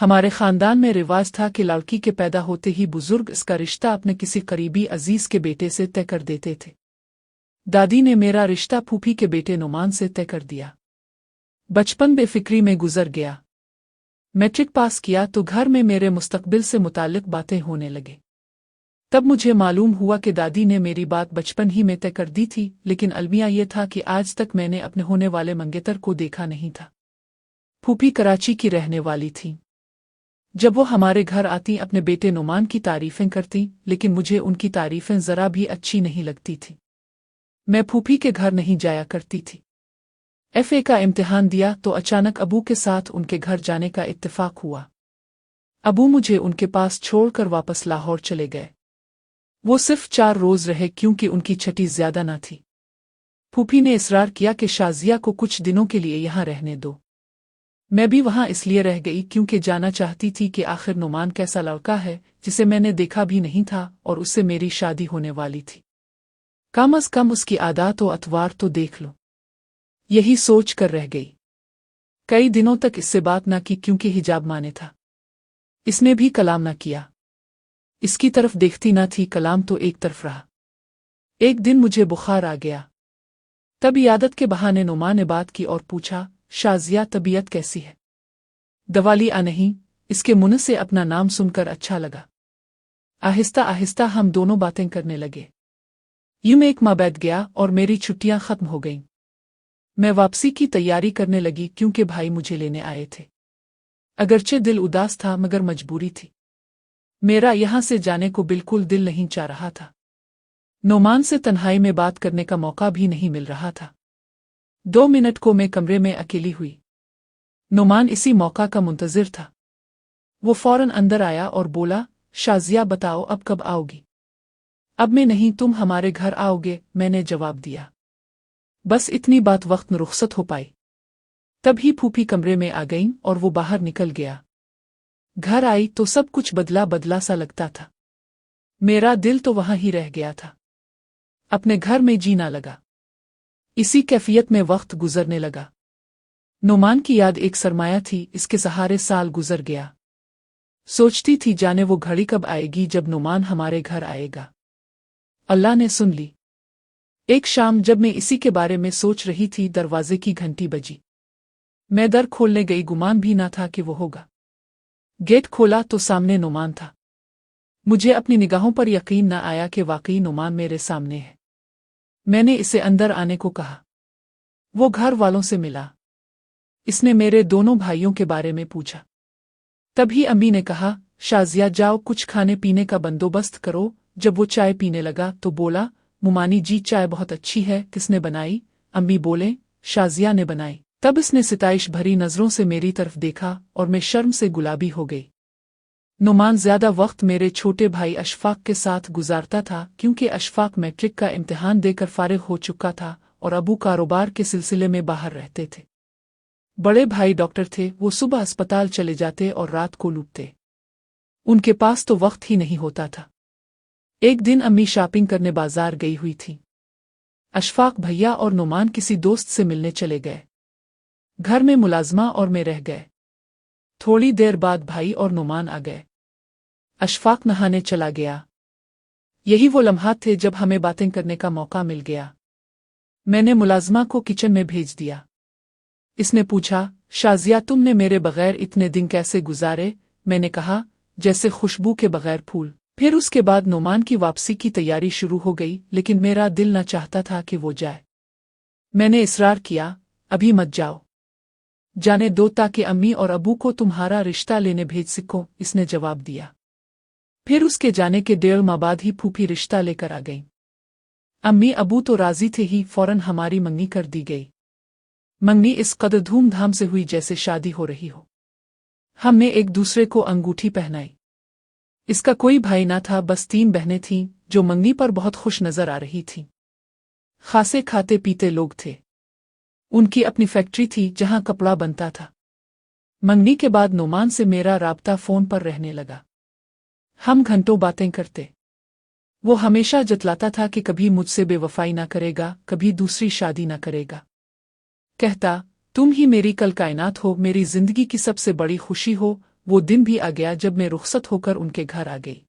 हमारे खानदान में रिवाज था कि लड़की के पैदा होते ही बुजुर्ग इसका रिश्ता अपने किसी करीबी अजीज के बेटे से तय कर देते थे। दादी ने मेरा रिश्ता फूफी के बेटे नुमान से तय कर दिया। बचपन बेफिक्री में गुजर गया। मैट्रिक पास किया तो घर में मेरे मुस्तकबिल से मुताल्लिक बातें होने लगे। तब मुझे मालूम हुआ कि दादी ने मेरी बात बचपन ही में तय कर दी थी, लेकिन अलमिया ये था कि आज तक मैंने अपने होने वाले मंगेतर को देखा नहीं था। फूफी कराची की रहने वाली थी। जब वो हमारे घर आती अपने बेटे नुमान की तारीफें करती, लेकिन मुझे उनकी तारीफें जरा भी अच्छी नहीं लगती थी। मैं फूफी के घर नहीं जाया करती थी। एफए का इम्तिहान दिया तो अचानक अबू के साथ उनके घर जाने का इत्तेफाक हुआ। अबू मुझे उनके पास छोड़कर वापस लाहौर चले गए। वो सिर्फ 4 रोज रहे क्योंकि उनकी छठी ज्यादा न थी। फूफी ने इसरार किया कि शाजिया को कुछ दिनों के लिए यहाँ रहने दो। मैं भी वहाँ इसलिए रह गई क्योंकि जाना चाहती थी कि आखिर नुमान कैसा लड़का है जिसे मैंने देखा भी नहीं था और उससे मेरी शादी होने वाली थी। कम अज कम उसकी आदत व अतवार तो देख लो। यही सोच कर रह गई। कई दिनों तक इससे बात न की क्योंकि हिजाब माने था। इसने भी कलाम न किया। इसकी तरफ देखती न थी, कलाम तो एक तरफ रहा। एक दिन मुझे बुखार आ गया। तब आदत के बहाने नुमान ने बात की और पूछा, शाजिया तबीयत कैसी है? दवा लिया नहीं? इसके मुंह से अपना नाम सुनकर अच्छा लगा। आहिस्ता आहिस्ता हम दोनों बातें करने लगे। यूं में एक माह बैठ गया और मेरी छुट्टियां खत्म हो गईं। मैं वापसी की तैयारी करने लगी क्योंकि भाई मुझे लेने आए थे। अगरचे दिल उदास था मगर मजबूरी थी। मेरा यहां से जाने को बिल्कुल दिल नहीं चाह रहा था। नुमान से तन्हाई में बात करने का मौका भी नहीं मिल रहा था। 2 मिनट को मैं कमरे में अकेली हुई। नुमान इसी मौका का मुंतजिर था। वो फौरन अंदर आया और बोला, शाजिया बताओ अब कब आओगी? अब मैं नहीं, तुम हमारे घर आओगे, मैंने जवाब दिया। बस इतनी बात वक्त में रुखसत हो पाई। तभी फूफी कमरे में आ गईं और वो बाहर निकल गया। घर आई तो सब कुछ बदला बदला सा लगता था। मेरा दिल तो वहां ही रह गया था। अपने घर में जीना लगा। इसी कैफियत में वक्त गुजरने लगा। नुमान की याद एक सरमाया थी, इसके सहारे साल गुजर गया। सोचती थी जाने वो घड़ी कब आएगी जब नुमान हमारे घर आएगा। अल्लाह ने सुन ली। एक शाम जब मैं इसी के बारे में सोच रही थी, दरवाजे की घंटी बजी। मैं दर खोलने गई, गुमान भी ना था कि वो होगा। गेट खोला तो सामने नुमान था। मुझे अपनी निगाहों पर यकीन न आया कि वाकई नुमान मेरे सामने है। मैंने इसे अंदर आने को कहा। वो घर वालों से मिला। इसने मेरे दोनों भाइयों के बारे में पूछा। तभी अम्मी ने कहा, शाजिया जाओ कुछ खाने पीने का बंदोबस्त करो। जब वो चाय पीने लगा तो बोला, मुमानी जी चाय बहुत अच्छी है, किसने बनाई? अम्मी बोले, शाजिया ने बनाई। तब इसने सिताइश भरी नजरों से मेरी तरफ देखा और मैं शर्म से गुलाबी हो गई। नुमान ज्यादा वक्त मेरे छोटे भाई अशफाक के साथ गुजारता था क्योंकि अशफाक मैट्रिक का इम्तिहान देकर फारिग हो चुका था और अबू कारोबार के सिलसिले में बाहर रहते थे। बड़े भाई डॉक्टर थे, वो सुबह अस्पताल चले जाते और रात को लौटते। उनके पास तो वक्त ही नहीं होता था। एक दिन अम्मी शॉपिंग करने बाजार गई हुई थी। अशफाक भैया और नुमान किसी दोस्त से मिलने चले गए। घर में मुलाजमा और मैं रह गए। थोड़ी देर बाद भाई और नुमान आ गए। अशफाक नहाने चला गया। यही वो लम्हात थे जब हमें बातें करने का मौका मिल गया। मैंने मुलाजमा को किचन में भेज दिया। इसने पूछा, शाजिया तुमने मेरे बगैर इतने दिन कैसे गुजारे? मैंने कहा, जैसे खुशबू के बगैर फूल। फिर उसके बाद नुमान की वापसी की तैयारी शुरू हो गई, लेकिन मेरा दिल न चाहता था कि वो जाए। मैंने इसरार किया, अभी मत जाओ, जाने दो ताकि अम्मी और अबू को तुम्हारा रिश्ता लेने भेज सको। इसने जवाब दिया। फिर उसके जाने के 1.5 माह बाद ही फूफी रिश्ता लेकर आ गई। अम्मी अबू तो राजी थे ही, फौरन हमारी मंगनी कर दी गई। मंगनी इस कदर धूमधाम से हुई जैसे शादी हो रही हो। हमने एक दूसरे को अंगूठी पहनाई। इसका कोई भाई ना था, बस 3 बहनें थीं जो मंगनी पर बहुत खुश नजर आ रही थीं। खासे खाते पीते लोग थे। उनकी अपनी फैक्ट्री थी जहां कपड़ा बनता था। मंगनी के बाद नुमान से मेरा राब्ता फोन पर रहने लगा। हम घंटों बातें करते। वो हमेशा जतलाता था कि कभी मुझसे बेवफाई ना करेगा, कभी दूसरी शादी ना करेगा। कहता, तुम ही मेरी कल कायनात हो, मेरी जिंदगी की सबसे बड़ी खुशी हो, वो दिन भी आ गया जब मैं रुखसत होकर उनके घर आ गई।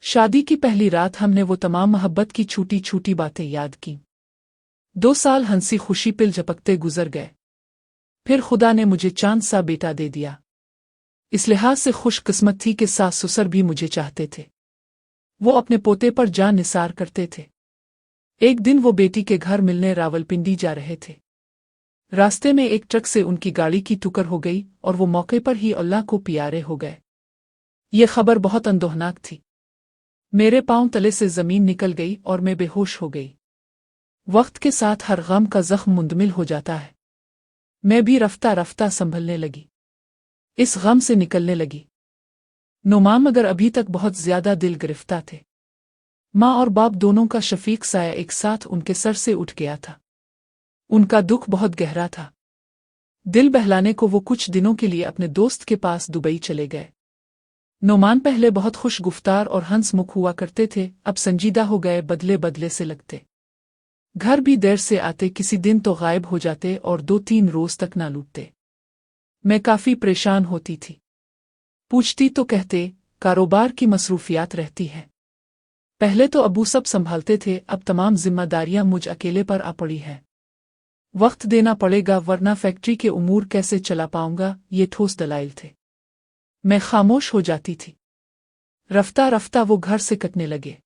शादी की पहली रात हमने वो तमाम मोहब्बत की छूटी छूटी बातें याद की। 2 साल हंसी खुशी पिल झपकते गुजर गए। फिर खुदा ने मुझे चांद सा बेटा दे दिया। इस लिहाज से खुशकिस्मत थी कि सास ससुर भी मुझे चाहते थे। वो अपने पोते पर जान निसार करते थे। एक दिन वो बेटी के घर मिलने रावलपिंडी जा रहे थे। रास्ते में एक ट्रक से उनकी गाड़ी की टक्कर हो गई और वो मौके पर ही अल्लाह को प्यारे हो गए। ये खबर बहुत अंदोहनाक थी। मेरे पांव तले से जमीन निकल गई और मैं बेहोश हो गई। वक्त के साथ हर गम का जख्म मुंदमिल हो जाता है। मैं भी रफ्ता रफ्ता संभलने लगी, इस गम से निकलने लगी। नुमान मगर अभी तक बहुत ज्यादा दिल गिरफ्तार थे। माँ और बाप दोनों का शफीक साया एक साथ उनके सर से उठ गया था। उनका दुख बहुत गहरा था। दिल बहलाने को वो कुछ दिनों के लिए अपने दोस्त के पास दुबई चले गए। नुमान पहले बहुत खुश गुफ्तार और हंसमुख हुआ करते थे, अब संजीदा हो गए, बदले बदले से लगते। घर भी देर से आते, किसी दिन तो गायब हो जाते और 2-3 रोज तक ना लौटते। मैं काफी परेशान होती थी। पूछती तो कहते कारोबार की मसरूफियात रहती है। पहले तो अबू सब संभालते थे, अब तमाम जिम्मेदारियां मुझ अकेले पर आ पड़ी है। वक्त देना पड़ेगा वरना फैक्ट्री के उमूर कैसे चला पाऊंगा, ये ठोस दलाइल थे। मैं खामोश हो जाती थी। रफ्ता रफ्ता वो घर से कटने लगे।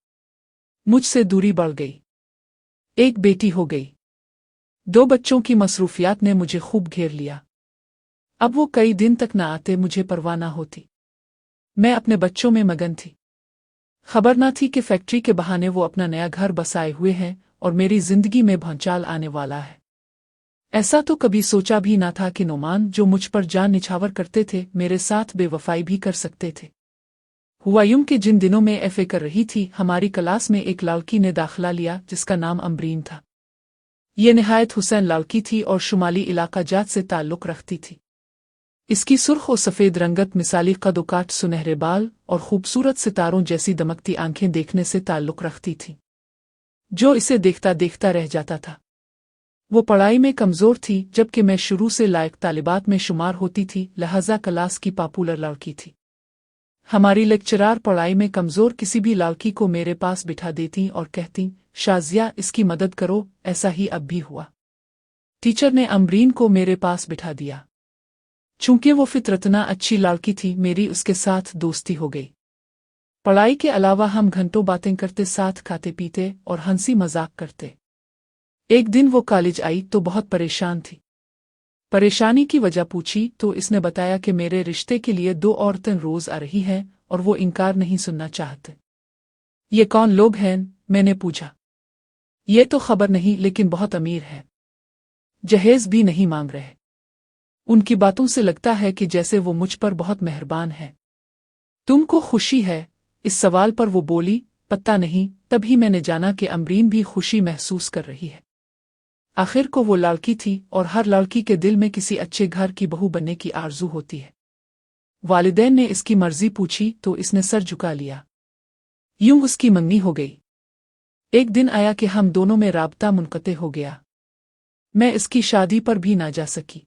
मुझसे दूरी बढ़ गई। एक बेटी हो गई। 2 बच्चों की मसरूफियात ने मुझे खूब घेर लिया। अब वो कई दिन तक न आते, मुझे परवाह न होती। मैं अपने बच्चों में मगन थी। खबर न थी कि फैक्ट्री के बहाने वो अपना नया घर बसाए हुए हैं और मेरी जिंदगी में भंचाल आने वाला है। ऐसा तो कभी सोचा भी ना था कि नुमान, जो मुझ पर जान निछावर करते थे, मेरे साथ बेवफाई भी कर सकते थे। हुआ यूं कि जिन दिनों में एफए कर रही थी, हमारी क्लास में एक लड़की ने दाखिला लिया जिसका नाम अम्बरीन था। ये निहायत हुसैन लड़की थी और शुमाली इलाका जात से ताल्लुक़ रखती थी। इसकी सुर्ख और सफ़ेद रंगत, मिसाली कद-ओ-काट, सुनहरे बाल और खूबसूरत सितारों जैसी दमकती आंखें देखने से ताल्लुक़ रखती थी, जो इसे देखता देखता रह जाता था। वो पढ़ाई में कमज़ोर थी, जबकि मैं शुरू से लायक तालिबात में शुमार होती थी, लिहाजा क्लास की पॉपुलर लड़की थी। हमारी लेक्चरार पढ़ाई में कमज़ोर किसी भी लड़की को मेरे पास बिठा देती और कहती, शाज़िया इसकी मदद करो। ऐसा ही अब भी हुआ। टीचर ने अम्बरीन को मेरे पास बिठा दिया। चूंकि वो फितरतना अच्छी लड़की थी, मेरी उसके साथ दोस्ती हो गई। पढ़ाई के अलावा हम घंटों बातें करते, साथ खाते पीते और हंसी मजाक करते। एक दिन वो कॉलेज आई तो बहुत परेशान थी। परेशानी की वजह पूछी तो इसने बताया कि मेरे रिश्ते के लिए 2 औरतें रोज आ रही हैं और वो इनकार नहीं सुनना चाहते। ये कौन लोग हैं? मैंने पूछा। ये तो खबर नहीं, लेकिन बहुत अमीर है। जहेज भी नहीं मांग रहे। उनकी बातों से लगता है कि जैसे वो मुझ पर बहुत मेहरबान है। तुमको खुशी है? इस सवाल पर वो बोली, पता नहीं। तभी मैंने जाना कि अम्बरीन भी खुशी महसूस कर रही है। आखिर को वो लड़की थी और हर लड़की के दिल में किसी अच्छे घर की बहू बनने की आरज़ू होती है। वालिदैन ने इसकी मर्जी पूछी तो इसने सर झुका लिया। यूं उसकी मंगनी हो गई। एक दिन आया कि हम दोनों में राबता मुनक़ते हो गया। मैं इसकी शादी पर भी ना जा सकी।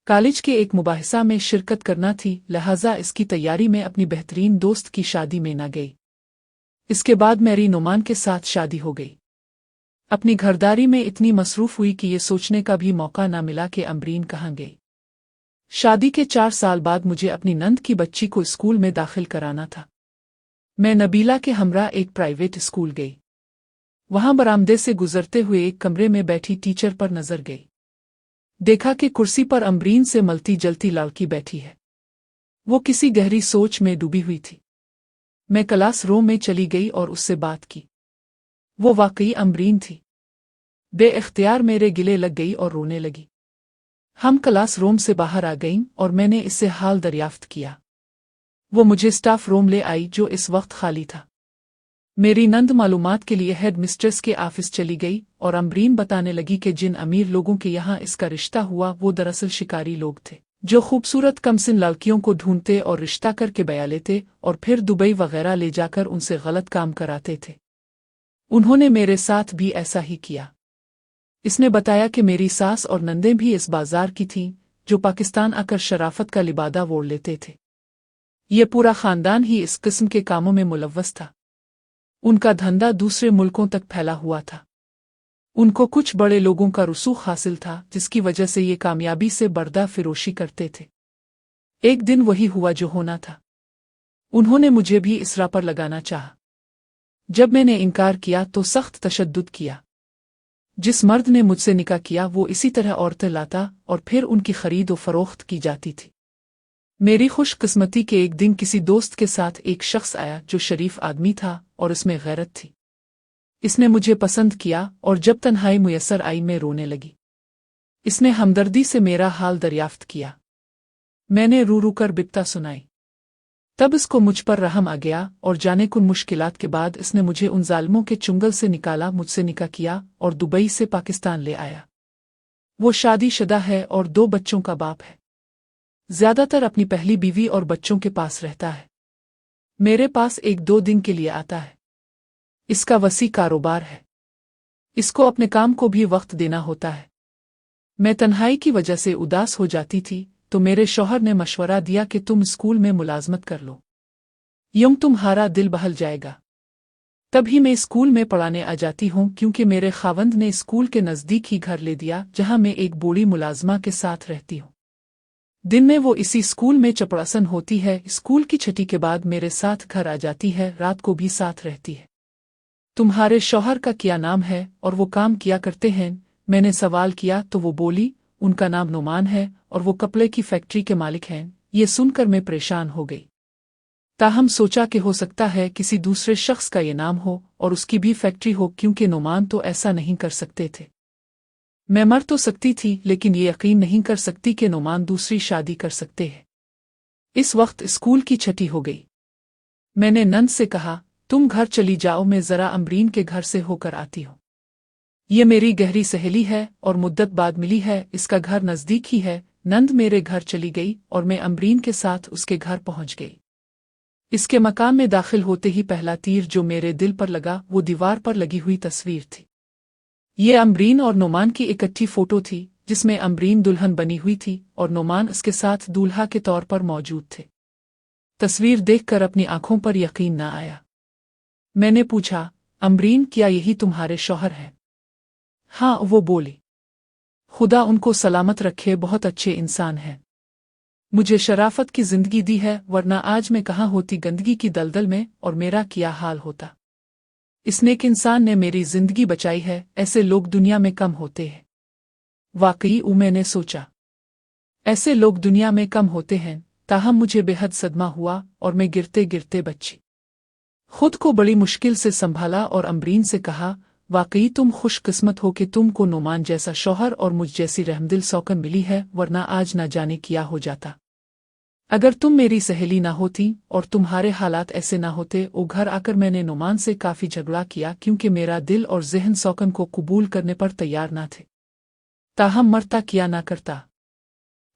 कॉलेज के एक मुबाहिसा में शिरकत करना थी, लिहाजा इसकी तैयारी में अपनी बेहतरीन दोस्त की शादी में ना गई। इसके बाद मेरी नुमान के साथ शादी हो गई। अपनी घरदारी में इतनी मसरूफ हुई कि ये सोचने का भी मौका ना मिला कि अम्बरीन कहाँ गई। शादी के 4 साल बाद मुझे अपनी नंद की बच्ची को स्कूल में दाखिल कराना था। मैं नबीला के हमरा एक प्राइवेट स्कूल गई। वहां बरामदे से गुजरते हुए एक कमरे में बैठी टीचर पर नजर गई। देखा कि कुर्सी पर अम्बरीन से मलती जलती लड़की बैठी है। वो किसी गहरी सोच में डूबी हुई थी। मैं क्लास रूम में चली गई और उससे बात की। वो वाकई अम्बरीन थी। बेइख्तियार मेरे गिले लग गई और रोने लगी। हम क्लास रूम से बाहर आ गईं और मैंने इससे हाल दरियाफ्त किया। वो मुझे स्टाफ रूम ले आई जो इस वक्त खाली था। मेरी नंद मालूमात के लिए हेड मिस्ट्रेस के ऑफिस चली गई और अम्बरीन बताने लगी कि जिन अमीर लोगों के यहाँ इसका रिश्ता हुआ वो दरअसल शिकारी लोग थे, जो खूबसूरत कमसिन लड़कियों को ढूंढते और रिश्ता करके बया लेते और फिर दुबई वगैरह ले जाकर उनसे गलत काम कराते थे। उन्होंने मेरे साथ भी ऐसा ही किया। इसने बताया कि मेरी सास और नंदें भी इस बाजार की थीं, जो पाकिस्तान आकर शराफत का लिबादा ओढ़ लेते थे। ये पूरा खानदान ही इस किस्म के कामों में मुलव्वस था। उनका धंधा दूसरे मुल्कों तक फैला हुआ था। उनको कुछ बड़े लोगों का रसूख हासिल था, जिसकी वजह से ये कामयाबी से बर्दा फिरोशी करते थे। एक दिन वही हुआ जो होना था। उन्होंने मुझे भी इस राह पर लगाना चाहा। जब मैंने इनकार किया तो सख्त तशद्दुद किया। जिस मर्द ने मुझसे निकाह किया वो इसी तरह औरतें लाता और फिर उनकी खरीद व फरोख्त की जाती थी। मेरी खुशकिस्मती के एक दिन किसी दोस्त के साथ एक शख्स आया जो शरीफ आदमी था और इसमें गैरत थी। इसने मुझे पसंद किया और जब तन्हाई मुयस्सर आई मैं रोने लगी। इसने हमदर्दी से मेरा हाल दरियाफ्त किया। मैंने रू रू कर बिपता सुनाई। तब इसको मुझ पर रहम आ गया और जाने कुन मुश्किलात के बाद इसने मुझे उन जालिमों के चुंगल से निकाला, मुझसे निकाह किया और दुबई से पाकिस्तान ले आया। वो शादीशुदा है और 2 बच्चों का बाप है। ज्यादातर अपनी पहली बीवी और बच्चों के पास रहता है। मेरे पास 1-2 दिन के लिए आता है। इसका वसी कारोबार है। इसको अपने काम को भी वक्त देना होता है। मैं तन्हाई की वजह से उदास हो जाती थी तो मेरे शौहर ने मशवरा दिया कि तुम स्कूल में मुलाजमत कर लो, यूं तुम्हारा दिल बहल जाएगा। तभी मैं स्कूल में पढ़ाने आ जाती हूँ, क्योंकि मेरे खावंद ने स्कूल के नज़दीक ही घर ले दिया जहाँ मैं एक बूढ़ी मुलाजमा के साथ रहती हूँ। दिन में वो इसी स्कूल में चपड़ासन होती है। स्कूल की छुट्टी के बाद मेरे साथ घर आ जाती है, रात को भी साथ रहती है। तुम्हारे शौहर का क्या नाम है और वो काम किया करते हैं? मैंने सवाल किया तो वो बोली, उनका नाम नुमान है और वो कपड़े की फैक्ट्री के मालिक हैं। ये सुनकर मैं परेशान हो गई। ताहम सोचा कि हो सकता है किसी दूसरे शख्स का ये नाम हो और उसकी भी फैक्ट्री हो, क्योंकि नुमान तो ऐसा नहीं कर सकते थे। मैं मर तो सकती थी लेकिन ये यकीन नहीं कर सकती कि नुमान दूसरी शादी कर सकते हैं। इस वक्त स्कूल की छुट्टी हो गई। मैंने नंद से कहा, तुम घर चली जाओ, मैं जरा अमरीन के घर से होकर आती हूँ। ये मेरी गहरी सहेली है और मुद्दत बाद मिली है। इसका घर नज़दीक ही है। नंद मेरे घर चली गई और मैं अमरीन के साथ उसके घर पहुंच गई। इसके मकान में दाखिल होते ही पहला तीर जो मेरे दिल पर लगा वो दीवार पर लगी हुई तस्वीर थी। ये अमरीन और नुमान की इकट्ठी फोटो थी, जिसमें अमरीन दुल्हन बनी हुई थी और नुमान उसके साथ दूल्हा के तौर पर मौजूद थे। तस्वीर देखकर अपनी आंखों पर यकीन न आया। मैंने पूछा, अमरीन, क्या यही तुम्हारे शौहर हैं? हाँ, वो बोली। खुदा उनको सलामत रखे, बहुत अच्छे इंसान हैं। मुझे शराफत की जिंदगी दी है, वरना आज मैं कहाँ होती गंदगी की दलदल में और मेरा क्या हाल होता। इस नेक इंसान ने मेरी जिंदगी बचाई है। ऐसे लोग दुनिया में कम होते हैं। वाकई मैंने सोचा, ऐसे लोग दुनिया में कम होते हैं। ताहम मुझे बेहद सदमा हुआ और मैं गिरते गिरते बची। खुद को बड़ी मुश्किल से संभाला और अमरीन से कहा, वाकई तुम खुशकिस्मत हो कि तुमको नुमान जैसा शौहर और मुझ जैसी रहमदिल सौकन मिली है, वरना आज न जाने क्या हो जाता। अगर तुम मेरी सहेली ना होती और तुम्हारे हालात ऐसे ना होते। ओ घर आकर मैंने नुमान से काफ़ी झगड़ा किया, क्योंकि मेरा दिल और ज़हन सौकन को कबूल करने पर तैयार ना थे। ताहम मरता किया ना करता।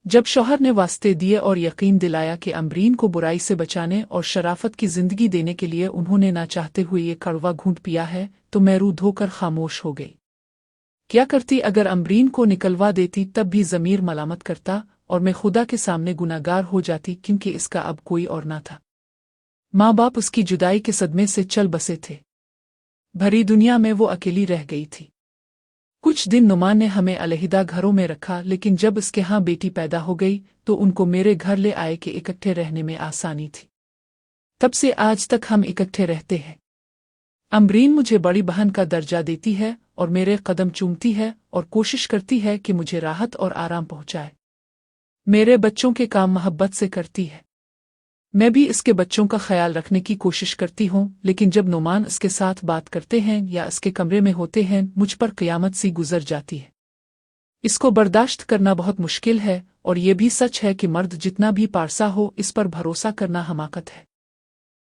जब शौहर ने वास्ते दिए और यकीन दिलाया कि अमरीन को बुराई से बचाने और शराफत की जिंदगी देने के लिए उन्होंने ना चाहते हुए ये कड़वा घूंट पिया है, तो मैं रूह धोकर खामोश हो गई। क्या करती अगर अमरीन को निकलवा देती? तब भी ज़मीर मलामत करता और मैं खुदा के सामने गुनाहगार हो जाती, क्योंकि इसका अब कोई और ना था। माँ बाप उसकी जुदाई के सदमे से चल बसे थे। भरी दुनिया में वो अकेली रह गई थी। कुछ दिन नुमान ने हमें अलहिदा घरों में रखा, लेकिन जब इसके यहाँ बेटी पैदा हो गई तो उनको मेरे घर ले आए कि इकट्ठे रहने में आसानी थी। तब से आज तक हम इकट्ठे रहते हैं। अमरीन मुझे बड़ी बहन का दर्जा देती है और मेरे कदम चूमती है और कोशिश करती है कि मुझे राहत और आराम पहुंचाए। मेरे बच्चों के काम मोहब्बत से करती है। मैं भी इसके बच्चों का ख्याल रखने की कोशिश करती हूँ, लेकिन जब नुमान इसके साथ बात करते हैं या इसके कमरे में होते हैं, मुझ पर क़यामत सी गुजर जाती है। इसको बर्दाश्त करना बहुत मुश्किल है और ये भी सच है कि मर्द जितना भी पारसा हो, इस पर भरोसा करना हमाकत है।